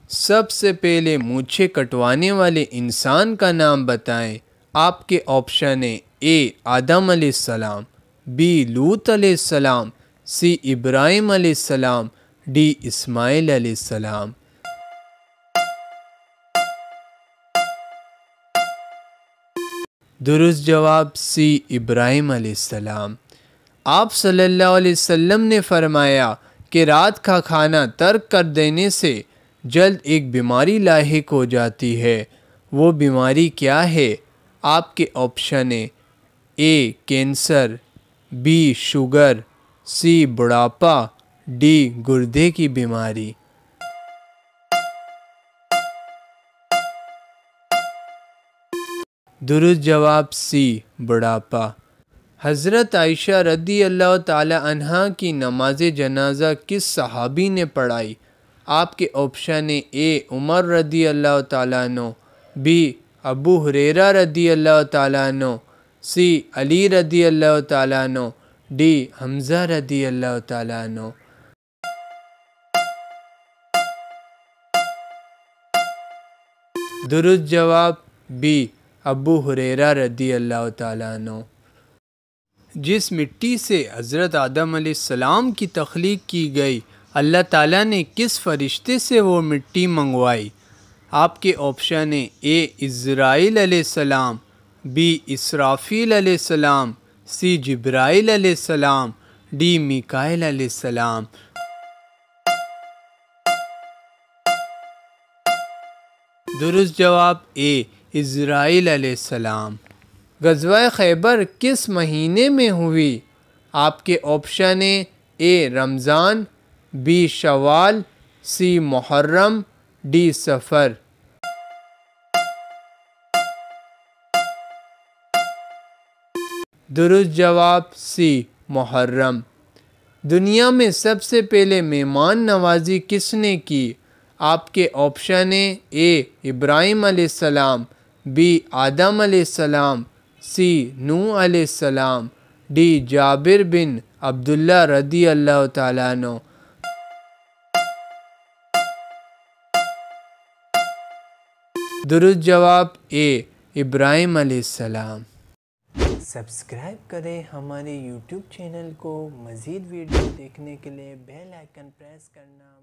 سب سے پہلے مونچھیں کٹوانے والے انسان کا نام بتائیں۔ آپ کے آپشن ہیں اے آدم علیہ السلام، بی لوط علیہ السلام، سی ابراہیم علیہ السلام، ڈی اسماعیل علیہ السلام۔ درست جواب سی ابراہیم علیہ السلام۔ آپ صلی اللہ علیہ وسلم نے فرمایا کہ رات کا کھانا ترک کر دینے سے جلد ایک بیماری لاحق ہو جاتی ہے۔ وہ بیماری کیا ہے؟ آپ کے آپشن ہیں اے کینسر، بی شوگر، سی بڑھاپا، ڈی گردے کی بیماری۔ درست جواب سی بڑھاپا۔ حضرت عائشہ رضی اللہ تعالی عنہا کی نماز جنازہ کس صحابی نے پڑھائی؟ آپ کے آپشن ہیں اے عمر رضی اللہ تعالیٰ عنہ، بی ابو ہریرہ رضی اللہ تعالیٰ عنہ، سی علی رضی اللہ تعالیٰ عنہ، ڈی حمزہ رضی اللہ تعالیٰ عنہ۔ درست جواب بی ابو ہریرہ رضی اللہ تعالیٰ عنہ۔ جس مٹی سے حضرت آدم علیہ السلام کی تخلیق کی گئی، اللہ تعالیٰ نے کس فرشتے سے وہ مٹی منگوائی؟ آپ کے آپشن ہیں اے عزرائیل علیہ السلام، بی اسرافیل علیہ السلام، سی جبرائیل علیہ السلام، ڈی میکائیل علیہ السلام۔ درست جواب اے عزرائیل علیہ السلام۔ غزوہ خیبر کس مہینے میں ہوئی؟ آپ کے آپشن ہیں اے رمضان، be Shawwal, C Muharram, D صفر۔ درست جواب سی محرم۔ دنیا میں سب سے پہلے مہمان نوازی کس نے کی؟ آپ کے آپشن ہیں اے ابراہیم علیہ السلام، بی آدم علیہ السلام، سی نوح علیہ السلام، ڈی جابر بن عبداللہ رضی اللہ تعالیٰ عنہ۔ درست جواب اے ابراہیم علیہ السلام۔ سبسکرائب کریں ہمارے یوٹیوب چینل کو۔ مزید ویڈیو دیکھنے کے لیے بیل آئیکن پریس کرنا